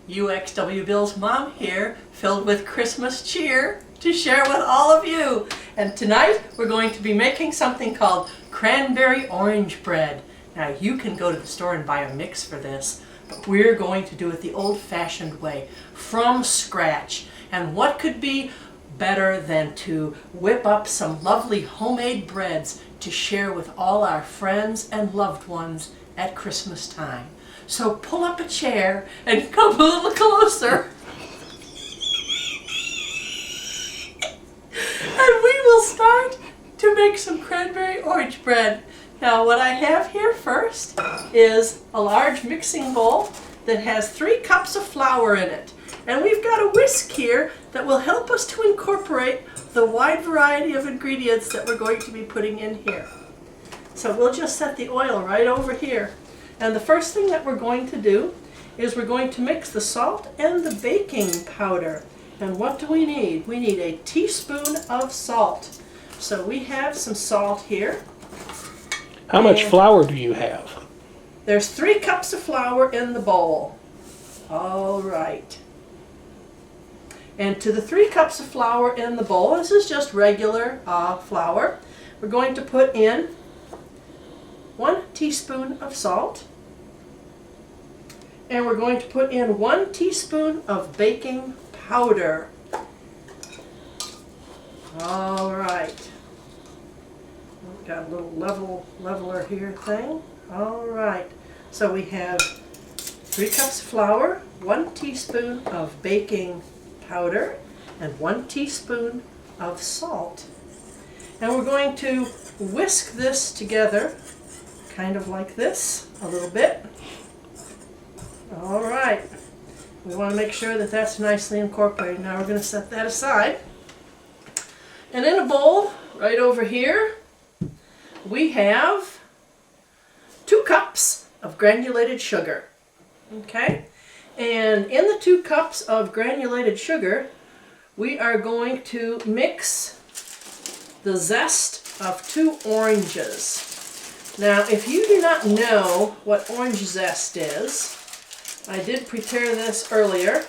uxwbill's mom here, filled with Christmas cheer to share with all of you. And tonight we're going to be making something called cranberry orange bread. Now you can go to the store and buy a mix for this, but we're going to do it the old-fashioned way, from scratch. And what could be better than to whip up some lovely homemade breads to share with all our friends and loved ones at Christmas time. So pull up a chair and come a little closer. And we will start to make some cranberry orange bread. Now what I have here first is a large mixing bowl that has 3 cups of flour in it. And we've got a whisk here that will help us to incorporate the wide variety of ingredients that we're going to be putting in here. So we'll just set the oil right over here. And the first thing that we're going to do is we're going to mix the salt and the baking powder. And what do we need? We need a teaspoon of salt. So we have some salt here. How much flour do you have? There's 3 cups of flour in the bowl. All right. And to the 3 cups of flour in the bowl, this is just regular flour, we're going to put in 1 teaspoon of salt, and we're going to put in 1 teaspoon of baking powder. All right. We've got a little leveler here thing. All right. So we have 3 cups of flour, 1 teaspoon of baking powder, and 1 teaspoon of salt. And we're going to whisk this together, kind of like this, a little bit. All right. We want to make sure that that's nicely incorporated. Now we're going to set that aside. And in a bowl, right over here, we have 2 cups of granulated sugar. Okay? And in the 2 cups of granulated sugar, we are going to mix the zest of 2 oranges. Now, if you do not know what orange zest is, I did prepare this earlier.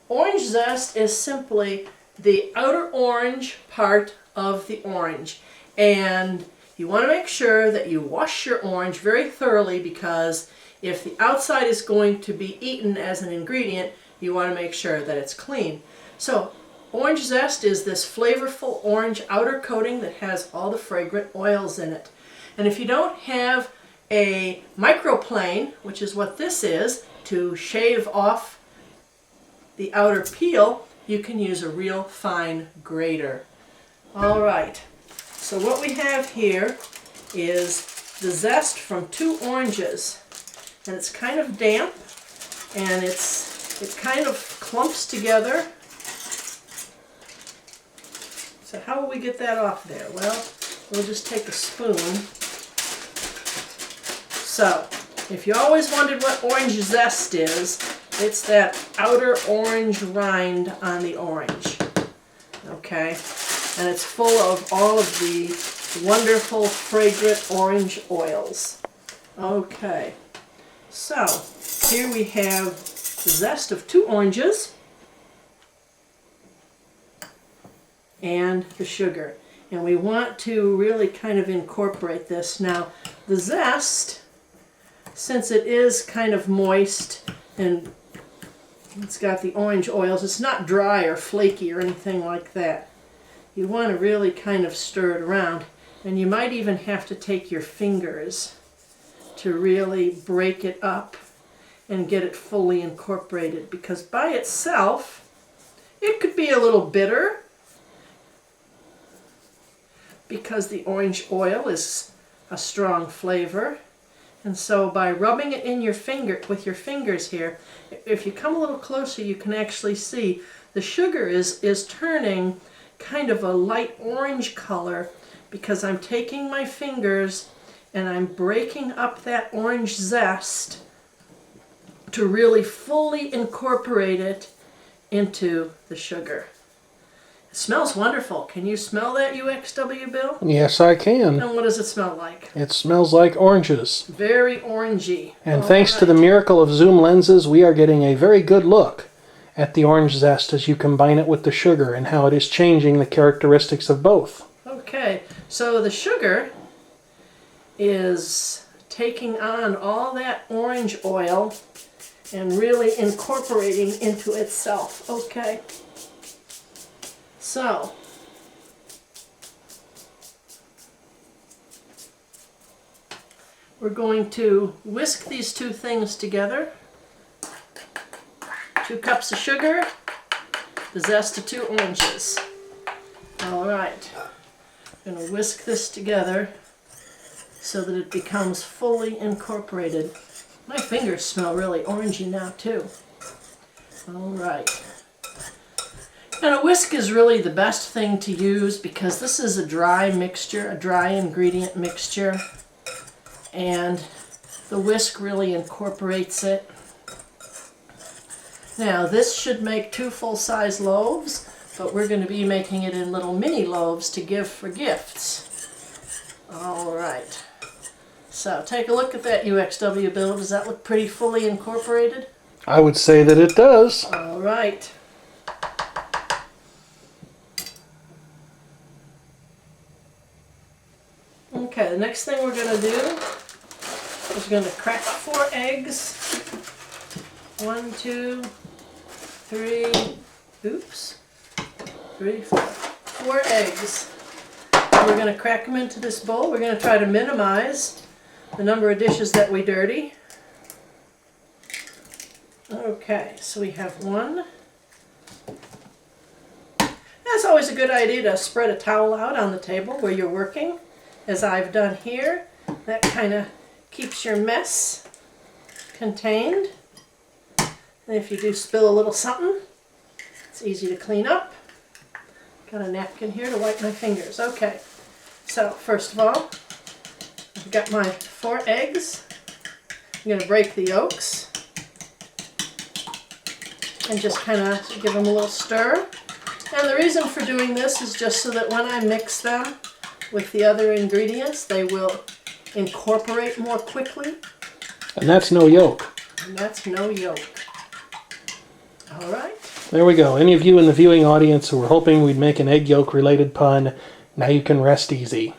Orange zest is simply the outer orange part of the orange. And you want to make sure that you wash your orange very thoroughly, because if the outside is going to be eaten as an ingredient, you want to make sure that it's clean. So orange zest is this flavorful orange outer coating that has all the fragrant oils in it. And if you don't have a microplane, which is what this is, to shave off the outer peel, you can use a real fine grater. All right, so what we have here is the zest from 2 oranges. And it's kind of damp, and it kind of clumps together. So how will we get that off there? Well, we'll just take a spoon. So, if you always wondered what orange zest is, it's that outer orange rind on the orange. Okay? And it's full of all of the wonderful, fragrant orange oils. Okay. So, here we have the zest of 2 oranges and the sugar. And we want to really kind of incorporate this. Now, the zest, since it is kind of moist and it's got the orange oils, it's not dry or flaky or anything like that. You want to really kind of stir it around. And you might even have to take your fingers to really break it up and get it fully incorporated, because by itself it could be a little bitter because the orange oil is a strong flavor. And so by rubbing it in your finger with your fingers here, if you come a little closer, you can actually see the sugar is turning kind of a light orange color, because I'm taking my fingers and I'm breaking up that orange zest to really fully incorporate it into the sugar. Smells wonderful. Can you smell that, UXW Bill? Yes, I can. And what does it smell like? It smells like oranges. Very orangey. And thanks to the miracle of zoom lenses, we are getting a very good look at the orange zest as you combine it with the sugar and how it is changing the characteristics of both. Okay, so the sugar is taking on all that orange oil and really incorporating into itself. Okay. So, we're going to whisk these two things together. 2 cups of sugar, the zest of 2 oranges. All right, I'm going to whisk this together so that it becomes fully incorporated. My fingers smell really orangey now too. All right. And a whisk is really the best thing to use because this is a dry mixture, a dry ingredient mixture, and the whisk really incorporates it. Now this should make 2 full-size loaves, but we're going to be making it in little mini loaves to give for gifts. All right. So take a look at that UXW Bill. Does that look pretty fully incorporated? I would say that it does. All right. Okay, the next thing we're going to do is going to crack 4 eggs. 1, 2, 3, oops, 3, 4. 4 eggs. And we're going to crack them into this bowl. We're going to try to minimize the number of dishes that we dirty. Okay, so we have 1. It's always a good idea to spread a towel out on the table where you're working, as I've done here. That kind of keeps your mess contained. And if you do spill a little something, it's easy to clean up. Got a napkin here to wipe my fingers. Okay, so first of all, I've got my 4 eggs. I'm going to break the yolks and just kind of give them a little stir. And the reason for doing this is just so that when I mix them with the other ingredients, they will incorporate more quickly. And that's no yolk. And that's no yolk. All right. There we go. Any of you in the viewing audience who were hoping we'd make an egg yolk related pun, now you can rest easy.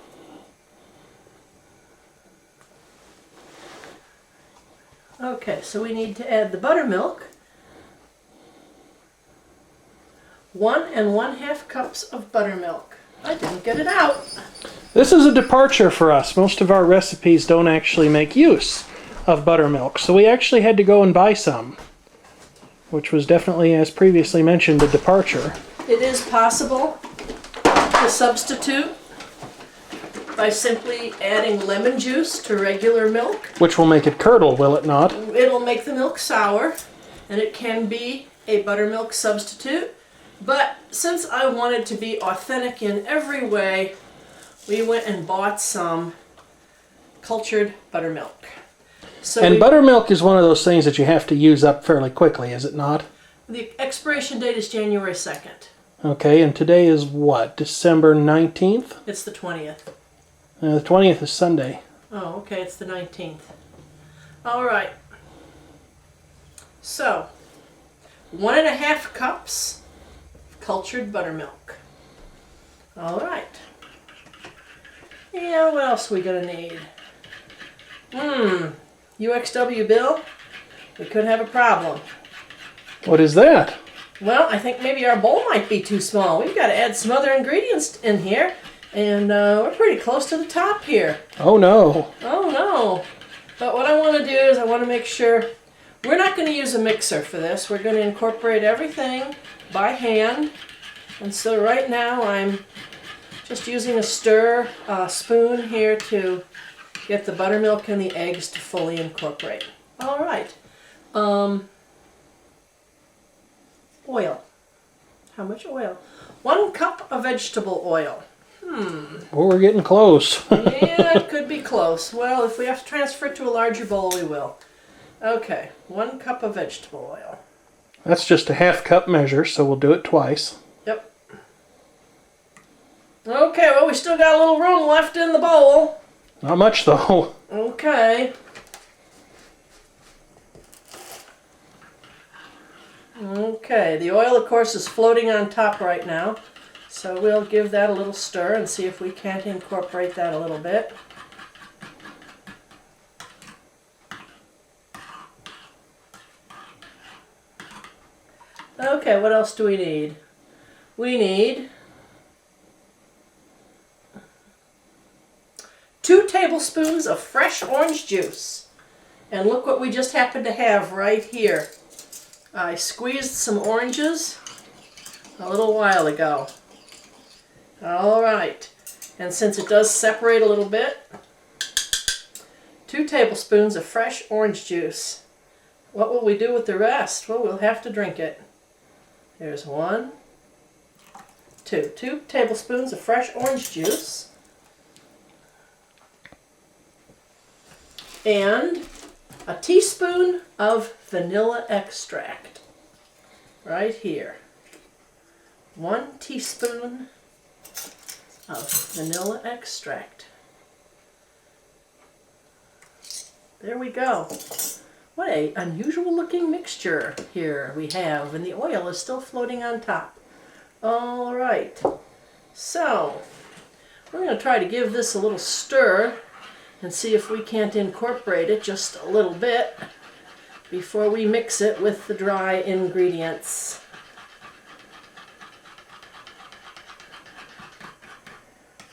Okay, so we need to add the buttermilk. 1 1/2 cups of buttermilk. I didn't get it out. This is a departure for us. Most of our recipes don't actually make use of buttermilk, so we actually had to go and buy some, which was definitely, as previously mentioned, a departure. It is possible to substitute by simply adding lemon juice to regular milk. Which will make it curdle, will it not? It'll make the milk sour, and it can be a buttermilk substitute. But since I wanted to be authentic in every way, we went and bought some cultured buttermilk. So buttermilk is one of those things that you have to use up fairly quickly, is it not? The expiration date is January 2nd. Okay, and today is what, December 19th? It's the 20th. The 20th is Sunday. Oh, okay, it's the 19th. All right. So, 1 1/2 cups of cultured buttermilk. All right. Yeah, what else are we gonna need? UXW Bill, we could have a problem. What is that? Well, I think maybe our bowl might be too small. We've got to add some other ingredients in here, and we're pretty close to the top here. Oh no. Oh no. But what I want to do is I want to make sure we're not going to use a mixer for this. We're going to incorporate everything by hand. And so right now I'm just using a stir spoon here to get the buttermilk and the eggs to fully incorporate. All right. Oil. How much oil? 1 cup of vegetable oil. Well, we're getting close. Yeah, it could be close. Well, if we have to transfer it to a larger bowl, we will. Okay, 1 cup of vegetable oil. That's just a 1/2 cup measure, so we'll do it twice. Yep. Okay, well, we still got a little room left in the bowl. Not much though. Okay. Okay, the oil, of course, is floating on top right now. So we'll give that a little stir and see if we can't incorporate that a little bit. Okay, what else do we need? We need 2 tablespoons of fresh orange juice. And look what we just happened to have right here. I squeezed some oranges a little while ago. All right, and since it does separate a little bit, 2 tablespoons of fresh orange juice. What will we do with the rest? Well, we'll have to drink it. There's 1, 2. 2 tablespoons of fresh orange juice. And a teaspoon of vanilla extract. Right here. 1 teaspoon of vanilla extract. There we go. What a unusual looking mixture here we have, and the oil is still floating on top. All right, so we're going to try to give this a little stir and see if we can't incorporate it just a little bit before we mix it with the dry ingredients.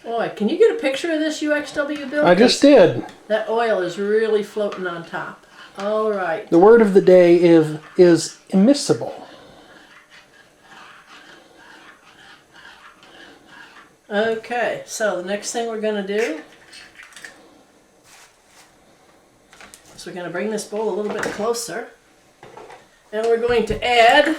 Boy, can you get a picture of this, UXW Bill? I just did. That oil is really floating on top. All right. The word of the day is immiscible. Okay, so the next thing we're going to do is we're going to bring this bowl a little bit closer, and we're going to add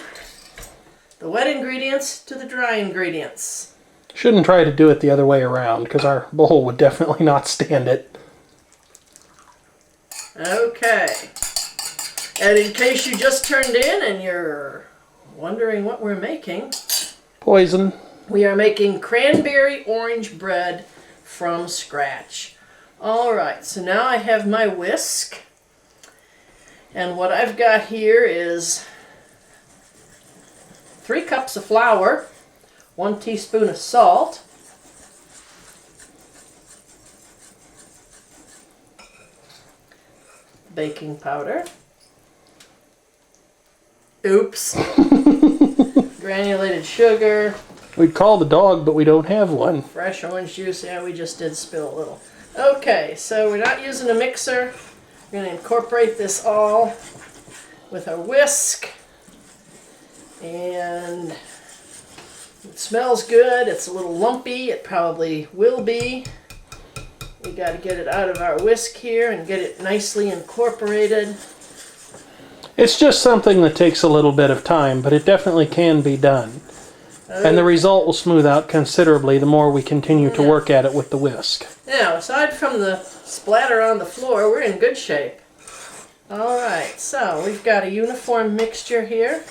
the wet ingredients to the dry ingredients. Shouldn't try to do it the other way around because our bowl would definitely not stand it. Okay, and in case you just turned in and you're wondering what we're making, Poison. we are making cranberry orange bread from scratch. All right, so now I have my whisk, and what I've got here is 3 cups of flour, 1 teaspoon of salt, baking powder, oops, granulated sugar, We'd call the dog, but we don't have one. fresh orange juice. Yeah, we just did spill a little. Okay, so we're not using a mixer. We're going to incorporate this all with our whisk. And it smells good. It's a little lumpy. It probably will be. We got to get it out of our whisk here and get it nicely incorporated. It's just something that takes a little bit of time, but it definitely can be done. And the result will smooth out considerably the more we continue to work at it with the whisk. Now, aside from the splatter on the floor, we're in good shape. All right, so we've got a uniform mixture here.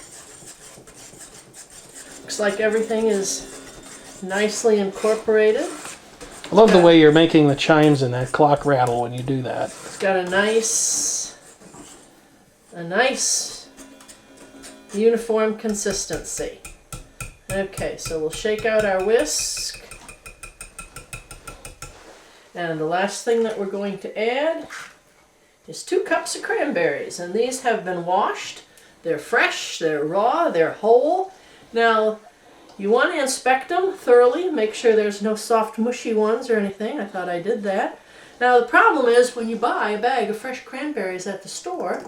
Looks like everything is nicely incorporated. I love the way you're making the chimes in that clock rattle when you do that. It's got a nice uniform consistency. Okay, so we'll shake out our whisk. And the last thing that we're going to add is 2 cups of cranberries. And these have been washed. They're fresh, they're raw, they're whole. Now, you want to inspect them thoroughly, make sure there's no soft, mushy ones or anything. I thought I did that. Now, the problem is when you buy a bag of fresh cranberries at the store,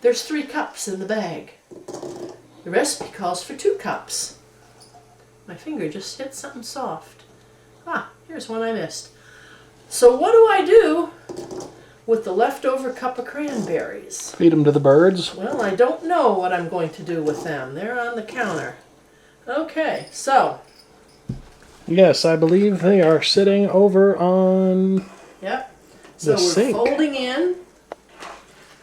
there's 3 cups in the bag. The recipe calls for 2 cups. My finger just hit something soft. Ah, here's one I missed. So what do I do with the leftover cup of cranberries? Feed them to the birds. Well, I don't know what I'm going to do with them. They're on the counter. Okay, so. Yes, I believe they are sitting over on Yep. So the we're sink. folding in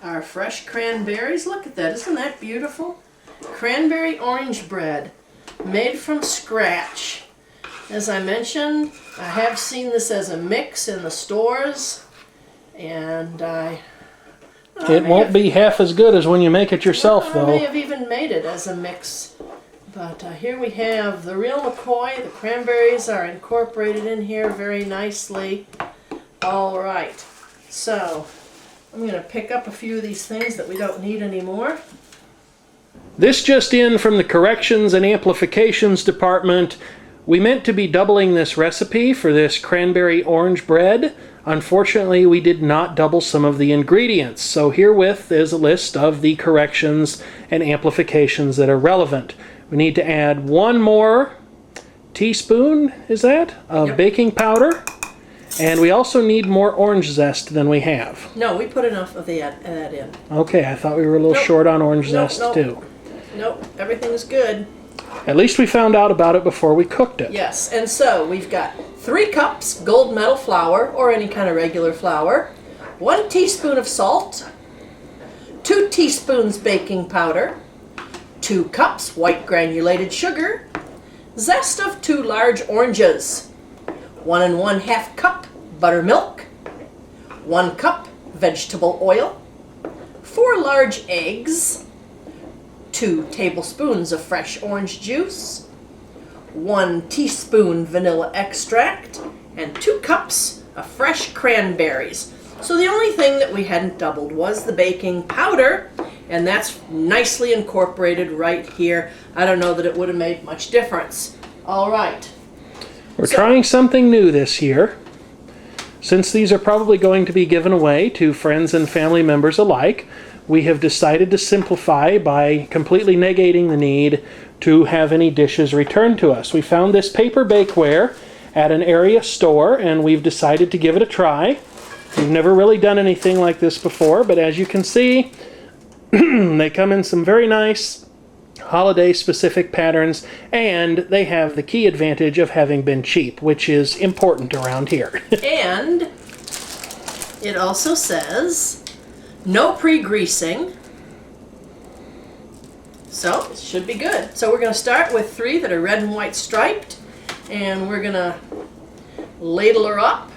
our fresh cranberries. Look at that. Isn't that beautiful? Cranberry orange bread made from scratch. As I mentioned, I have seen this as a mix in the stores, and It won't be half as good as when you make it yourself, I may though. have even made it as a mix. But here we have the real McCoy. The cranberries are incorporated in here very nicely. All right, so I'm going to pick up a few of these things that we don't need anymore. This just in from the corrections and amplifications department. We meant to be doubling this recipe for this cranberry orange bread. Unfortunately, we did not double some of the ingredients. So herewith is a list of the corrections and amplifications that are relevant. We need to add 1 more teaspoon, is that, of baking powder. And we also need more orange zest than we have. No, we put enough of that in. Okay, I thought we were a little short on orange zest too. Nope, everything's good. At least we found out about it before we cooked it. Yes, and so we've got 3 cups gold medal flour, or any kind of regular flour, 1 teaspoon of salt, 2 teaspoons baking powder, 2 cups white granulated sugar, zest of 2 large oranges, 1 1/2 cup buttermilk, 1 cup vegetable oil, 4 large eggs, 2 tablespoons of fresh orange juice, 1 teaspoon vanilla extract, and 2 cups of fresh cranberries. So the only thing that we hadn't doubled was the baking powder, and that's nicely incorporated right here. I don't know that it would have made much difference. All right. We're trying something new this year. Since these are probably going to be given away to friends and family members alike, we have decided to simplify by completely negating the need to have any dishes returned to us. We found this paper bakeware at an area store, and we've decided to give it a try. We've never really done anything like this before, but as you can see, they come in some very nice holiday-specific patterns, and they have the key advantage of having been cheap, which is important around here. And it also says no pre-greasing, so it should be good. So we're going to start with 3 that are red and white striped, and we're going to ladle her up.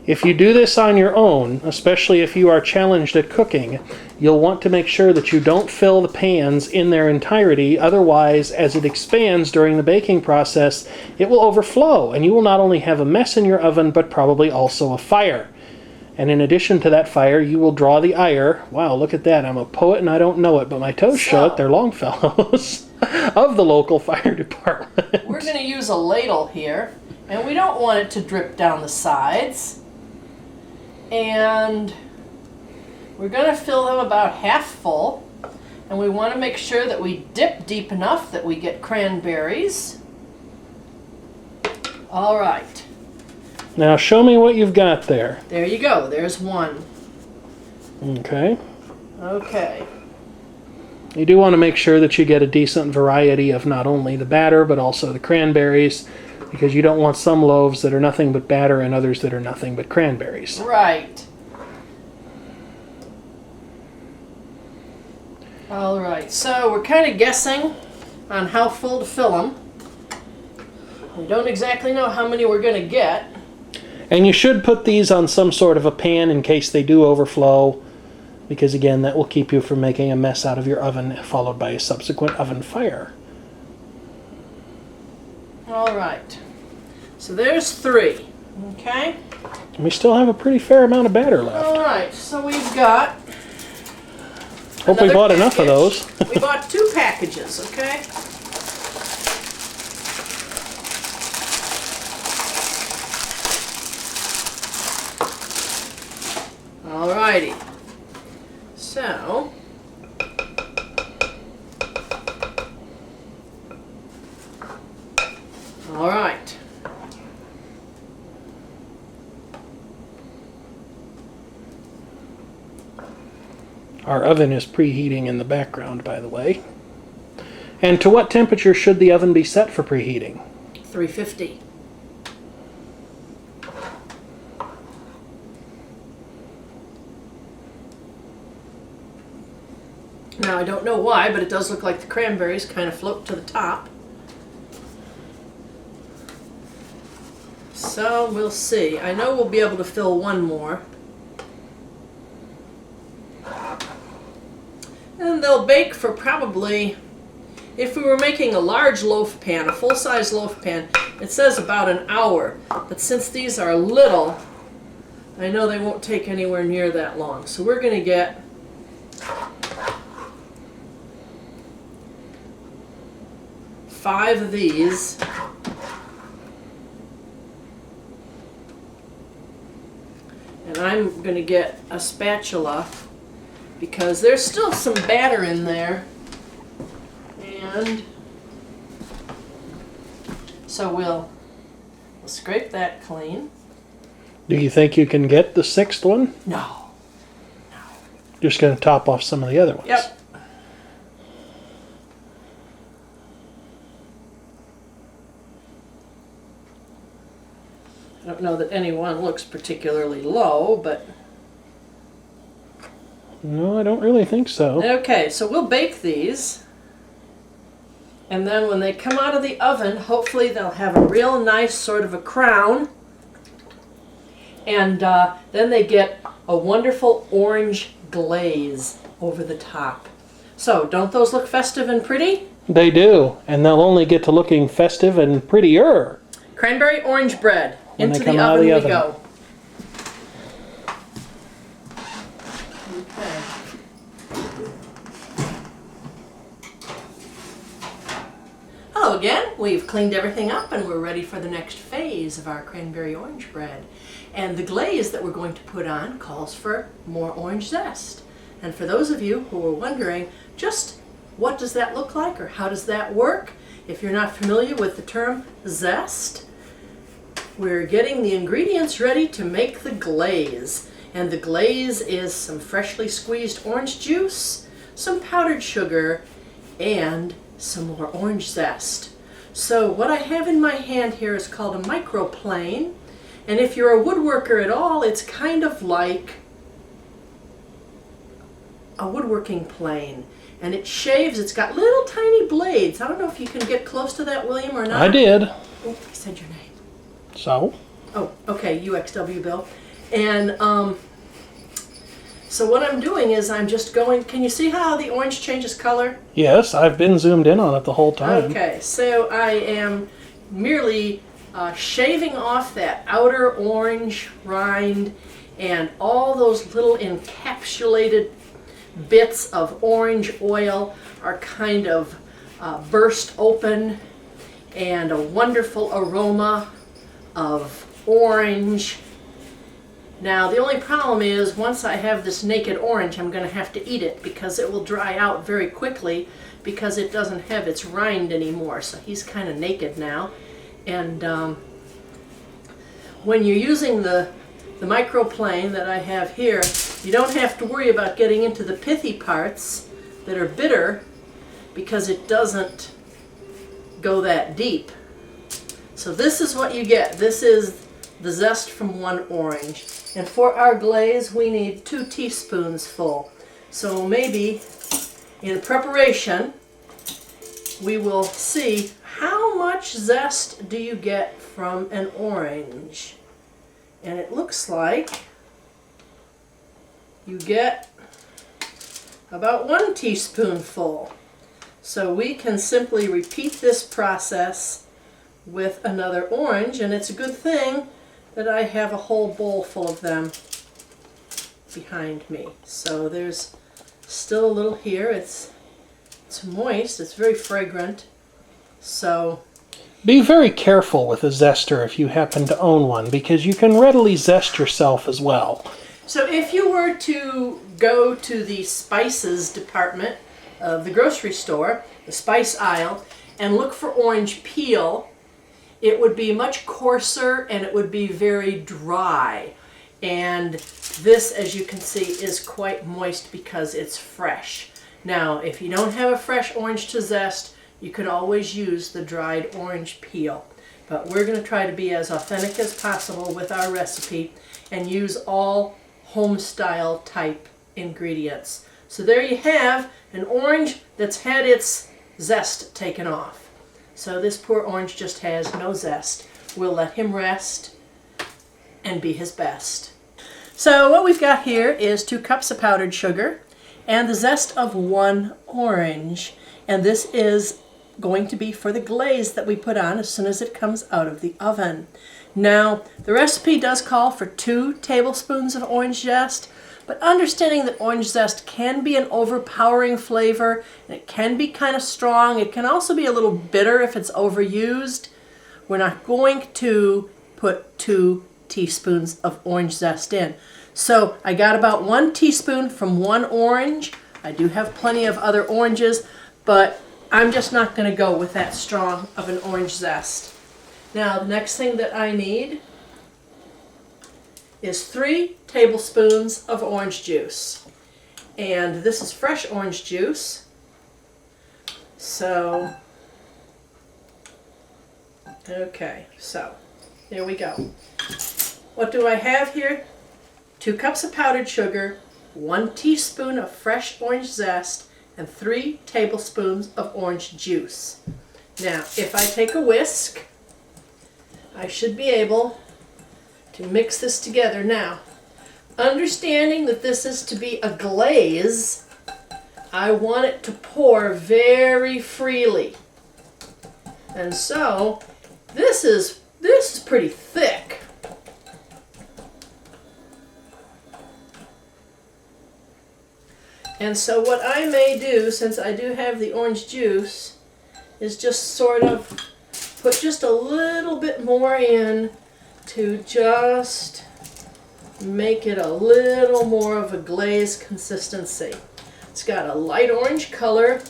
If you do this on your own, especially if you are challenged at cooking, you'll want to make sure that you don't fill the pans in their entirety. Otherwise, as it expands during the baking process, it will overflow, and you will not only have a mess in your oven, but probably also a fire. And in addition to that fire, you will draw the ire. Wow, look at that. I'm a poet and I don't know it, but my toes show it. They're Longfellows of the local fire department. We're going to use a ladle here, and we don't want it to drip down the sides. And we're going to fill them about half full, and we want to make sure that we dip deep enough that we get cranberries. All right. Now show me what you've got there. There you go. There's 1. Okay. Okay. You do want to make sure that you get a decent variety of not only the batter, but also the cranberries, because you don't want some loaves that are nothing but batter and others that are nothing but cranberries. Right. All right. So we're kind of guessing on how full to fill them. We don't exactly know how many we're going to get. And you should put these on some sort of a pan in case they do overflow, because again, that will keep you from making a mess out of your oven, followed by a subsequent oven fire. All right. So there's 3. Okay. And we still have a pretty fair amount of batter left. All right. So we've got. Hope we bought enough of those. We bought 2 packages. Okay. All righty. So. All right. Our oven is preheating in the background, by the way. And to what temperature should the oven be set for preheating? 350. Now I don't know why, but it does look like the cranberries kind of float to the top. So we'll see. I know we'll be able to fill one more. And they'll bake for probably, if we were making a large loaf pan, a full-size loaf pan, it says about an hour. But since these are little, I know they won't take anywhere near that long. So we're going to get 5 of these. And I'm going to get a spatula because there's still some batter in there. And so we'll scrape that clean. Do you think you can get the 6th one? No. Just going to top off some of the other ones. Yep. I don't know that any one looks particularly low, but... No, I don't really think so. Okay, so we'll bake these. And then when they come out of the oven, hopefully they'll have a real nice sort of a crown. And then they get a wonderful orange glaze over the top. So, don't those look festive and pretty? They do, and they'll only get to looking festive and prettier. Cranberry orange bread. When Into they come the out of oven the we oven. go. Okay. Hello again. We've cleaned everything up and we're ready for the next phase of our cranberry orange bread. And the glaze that we're going to put on calls for more orange zest. And for those of you who are wondering just what does that look like or how does that work, if you're not familiar with the term zest, we're getting the ingredients ready to make the glaze. And the glaze is some freshly squeezed orange juice, some powdered sugar, and some more orange zest. So what I have in my hand here is called a microplane. And if you're a woodworker at all, it's kind of like a woodworking plane. And it shaves, it's got little tiny blades. I don't know if you can get close to that, William, or not. I did. Oh, I said your name. So? Oh, okay, uxwbill. And so what I'm doing is I'm just going, can you see how the orange changes color? Yes, I've been zoomed in on it the whole time. Okay, so I am merely shaving off that outer orange rind, and all those little encapsulated bits of orange oil are kind of burst open, and a wonderful aroma of orange. Now the only problem is once I have this naked orange, I'm going to have to eat it because it will dry out very quickly because it doesn't have its rind anymore. So he's kind of naked now. And when you're using the microplane that I have here, you don't have to worry about getting into the pithy parts that are bitter because it doesn't go that deep. So this is what you get. This is the zest from one orange. And for our glaze, we need 2 teaspoons full. So maybe in preparation, we will see how much zest do you get from an orange. And it looks like you get about 1 teaspoonful. So we can simply repeat this process with another orange, and it's a good thing that I have a whole bowl full of them behind me. So there's still a little here. It's moist, it's very fragrant. So be very careful with a zester if you happen to own one, because you can readily zest yourself as well. So if you were to go to the spices department of the grocery store, the spice aisle, and look for orange peel, it would be much coarser and it would be very dry. And this, as you can see, is quite moist because it's fresh. Now, if you don't have a fresh orange to zest, you could always use the dried orange peel. But we're going to try to be as authentic as possible with our recipe and use all home-style type ingredients. So there you have an orange that's had its zest taken off. So this poor orange just has no zest. We'll let him rest and be his best. So what we've got here is 2 cups of powdered sugar and the zest of 1 orange. And this is going to be for the glaze that we put on as soon as it comes out of the oven. Now, the recipe does call for 2 tablespoons of orange zest, but understanding that orange zest can be an overpowering flavor, and it can be kind of strong. It can also be a little bitter if it's overused. We're not going to put 2 teaspoons of orange zest in. So I got about 1 teaspoon from 1 orange. I do have plenty of other oranges, but I'm just not going to go with that strong of an orange zest. Now the next thing that I need is 3 tablespoons of orange juice. And this is fresh orange juice. So, okay, so there we go. What do I have here? 2 cups of powdered sugar, 1 teaspoon of fresh orange zest, and 3 tablespoons of orange juice. Now, if I take a whisk, I should be able to mix this together. Now, understanding that this is to be a glaze, I want it to pour very freely. And so, this is pretty thick. And so what I may do, since I do have the orange juice, is just sort of put just a little bit more in to just make it a little more of a glaze consistency. It's got a light orange color,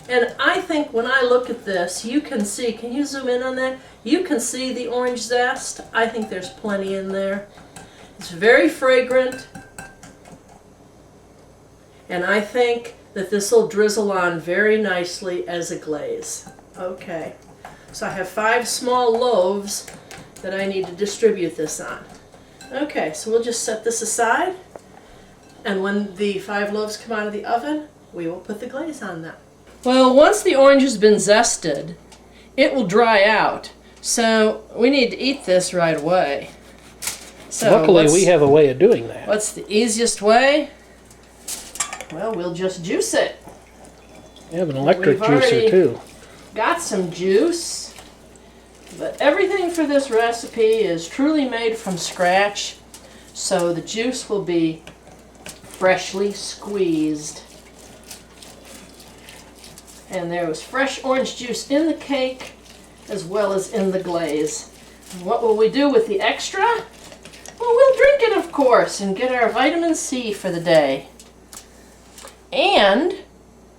and I think when I look at this, you can see, can you zoom in on that? You can see the orange zest. I think there's plenty in there. It's very fragrant, and I think that this will drizzle on very nicely as a glaze. Okay, so I have 5 small loaves that I need to distribute this on. Okay, so we'll just set this aside, and when the 5 loaves come out of the oven, we will put the glaze on them. Well, once the orange has been zested, it will dry out, so we need to eat this right away. So luckily, we have a way of doing that. What's the easiest way? Well, we'll just juice it. We have an electric juicer too. Got some juice, but everything for this recipe is truly made from scratch, so the juice will be freshly squeezed. And there was fresh orange juice in the cake as well as in the glaze. And what will we do with the extra? Well, we'll drink it, of course, and get our vitamin C for the day. And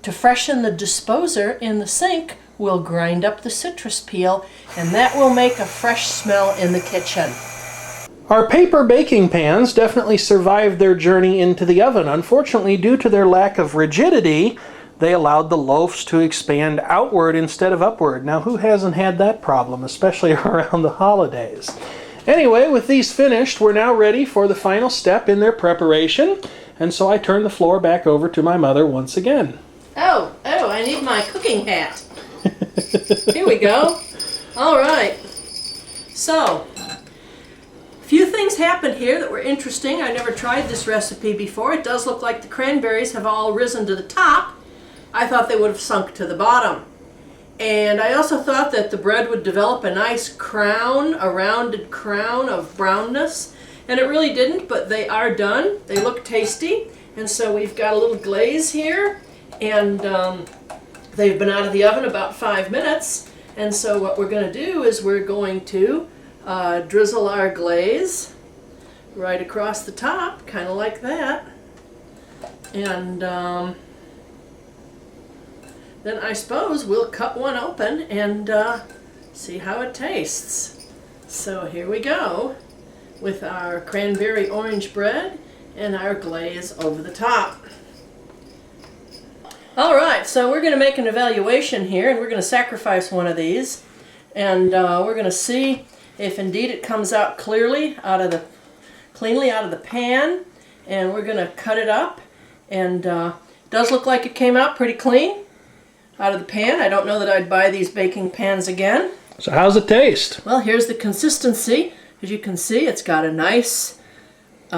to freshen the disposer in the sink, we'll grind up the citrus peel, and that will make a fresh smell in the kitchen. Our paper baking pans definitely survived their journey into the oven. Unfortunately, due to their lack of rigidity, they allowed the loaves to expand outward instead of upward. Now, who hasn't had that problem, especially around the holidays? Anyway, with these finished, we're now ready for the final step in their preparation, and so I turn the floor back over to my mother once again. Oh, I need my cooking hat. Here we go. All right. So, a few things happened here that were interesting. I never tried this recipe before. It does look like the cranberries have all risen to the top. I thought they would have sunk to the bottom. And I also thought that the bread would develop a nice crown, a rounded crown of brownness. And it really didn't, but they are done. They look tasty. And so we've got a little glaze here. And they've been out of the oven about 5 minutes. And so what we're going to do is we're going to drizzle our glaze right across the top, kind of like that. And then I suppose we'll cut one open and see how it tastes. So here we go with our cranberry orange bread and our glaze over the top. All right, so we're going to make an evaluation here, and we're going to sacrifice one of these, and we're going to see if indeed it comes out cleanly out of the pan, and we're going to cut it up, and it does look like it came out pretty clean out of the pan. I don't know that I'd buy these baking pans again. So how's it taste? Well, here's the consistency, As you can see, it's got a nice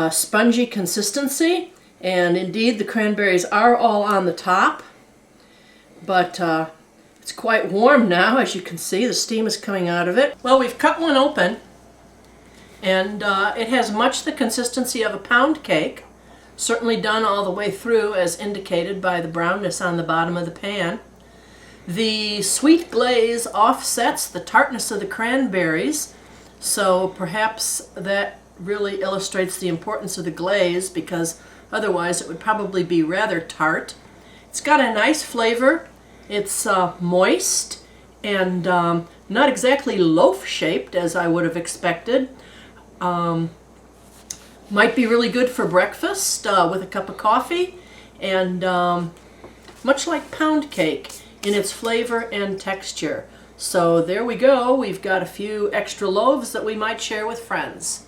spongy consistency, and indeed the cranberries are all on the top, but it's quite warm now. As you can see, the steam is coming out of it. Well, we've cut one open, and it has much the consistency of a pound cake, certainly done all the way through as indicated by the brownness on the bottom of the pan. The sweet glaze offsets the tartness of the cranberries, so perhaps that really illustrates the importance of the glaze, because otherwise it would probably be rather tart. It's got a nice flavor. It's moist and not exactly loaf-shaped as I would have expected. Might be really good for breakfast with a cup of coffee, and much like pound cake in its flavor and texture. So there we go. We've got a few extra loaves that we might share with friends.